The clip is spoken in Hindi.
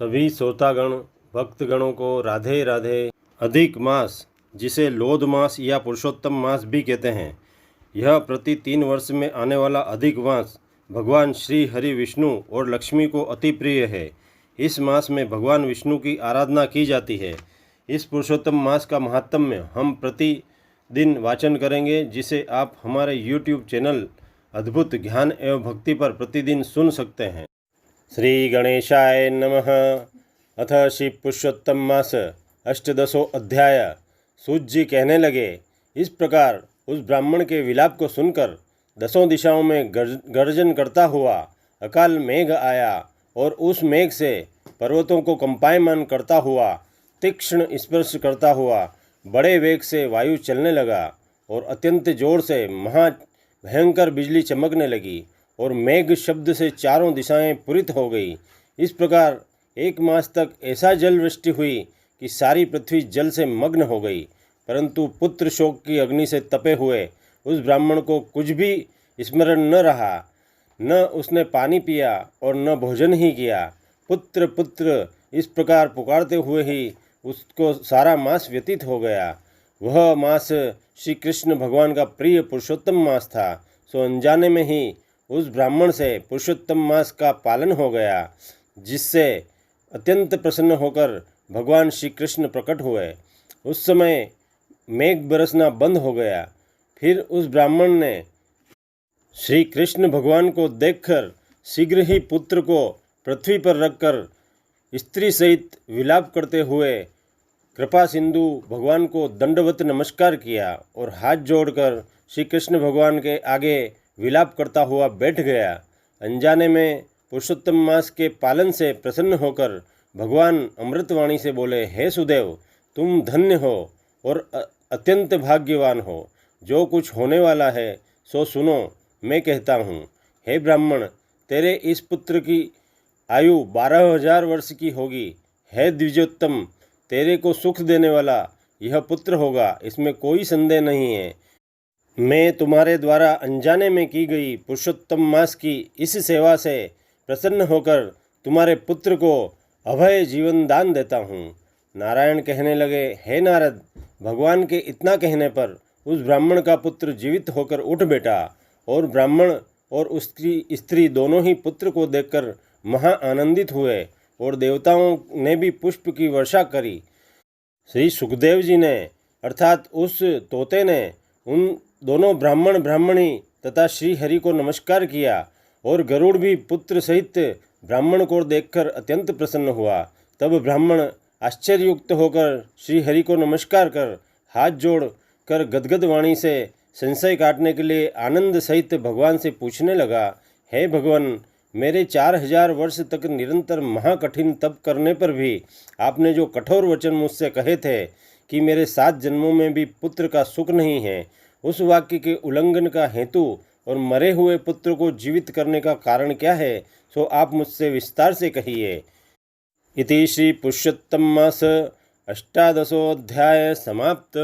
सभी श्रोतागण भक्तगणों को राधे राधे। अधिक मास, जिसे लोध मास या पुरुषोत्तम मास भी कहते हैं, यह प्रति 3 वर्ष में आने वाला अधिक मास भगवान श्री हरि विष्णु और लक्ष्मी को अति प्रिय है। इस मास में भगवान विष्णु की आराधना की जाती है। इस पुरुषोत्तम मास का महात्म्य हम प्रतिदिन वाचन करेंगे, जिसे आप हमारे YouTube चैनल अद्भुत ज्ञान एवं भक्ति पर प्रतिदिन सुन सकते हैं। श्री गणेशाय नमः। अथ श्री पुरुषोत्तम मास अष्टदशो अध्याय। सूत जी कहने लगे, इस प्रकार उस ब्राह्मण के विलाप को सुनकर दसों दिशाओं में गर्जन करता हुआ अकाल मेघ आया और उस मेघ से पर्वतों को कंपायमान करता हुआ, तीक्ष्ण स्पर्श करता हुआ बड़े वेग से वायु चलने लगा और अत्यंत जोर से महा भयंकर बिजली चमकने लगी और मेघ शब्द से चारों दिशाएं पूरित हो गई। इस प्रकार 1 मास तक ऐसा जल वृष्टि हुई कि सारी पृथ्वी जल से मग्न हो गई। परंतु पुत्र शोक की अग्नि से तपे हुए उस ब्राह्मण को कुछ भी स्मरण न रहा, न उसने पानी पिया और न भोजन ही किया। पुत्र पुत्र इस प्रकार पुकारते हुए ही उसको सारा मास व्यतीत हो गया। वह मास श्री कृष्ण भगवान का प्रिय पुरुषोत्तम मास था। सो अनजाने में ही उस ब्राह्मण से पुरुषोत्तम मास का पालन हो गया, जिससे अत्यंत प्रसन्न होकर भगवान श्री कृष्ण प्रकट हुए। उस समय मेघ बरसना बंद हो गया। फिर उस ब्राह्मण ने श्री कृष्ण भगवान को देखकर शीघ्र ही पुत्र को पृथ्वी पर रखकर स्त्री सहित विलाप करते हुए कृपा सिंधु भगवान को दंडवत नमस्कार किया और हाथ जोड़कर श्री कृष्ण भगवान के आगे विलाप करता हुआ बैठ गया। अनजाने में पुरुषोत्तम मास के पालन से प्रसन्न होकर भगवान अमृतवाणी से बोले, हे सुदेव, तुम धन्य हो और अत्यंत भाग्यवान हो। जो कुछ होने वाला है सो सुनो, मैं कहता हूँ। हे ब्राह्मण, तेरे इस पुत्र की आयु 12,000 वर्ष की होगी। हे द्विजोत्तम, तेरे को सुख देने वाला यह पुत्र होगा, इसमें कोई संदेह नहीं है। मैं तुम्हारे द्वारा अनजाने में की गई पुरुषोत्तम मास की इस सेवा से प्रसन्न होकर तुम्हारे पुत्र को अभय जीवन दान देता हूँ। नारायण कहने लगे, हे नारद, भगवान के इतना कहने पर उस ब्राह्मण का पुत्र जीवित होकर उठ बैठा और ब्राह्मण और उसकी स्त्री दोनों ही पुत्र को देखकर महा आनंदित हुए और देवताओं ने भी पुष्प की वर्षा करी। श्री सुखदेव जी ने अर्थात उस तोते ने उन दोनों ब्राह्मण ब्राह्मणी तथा श्री हरि को नमस्कार किया और गरुड़ भी पुत्र सहित ब्राह्मण को देखकर अत्यंत प्रसन्न हुआ। तब ब्राह्मण आश्चर्ययुक्त होकर श्री हरि को नमस्कार कर हाथ जोड़ कर गदगद वाणी से संशय काटने के लिए आनंद सहित भगवान से पूछने लगा, हे भगवान, मेरे 4,000 वर्ष तक निरंतर महाकठिन तप करने पर भी आपने जो कठोर वचन मुझसे कहे थे कि मेरे 7 जन्मों में भी पुत्र का सुख नहीं है, उस वाक्य के उल्लंघन का हेतु और मरे हुए पुत्र को जीवित करने का कारण क्या है, सो आप मुझसे विस्तार से कहिए। इति श्री पुरुषोत्तम मास अष्टादशोऽध्याय समाप्त।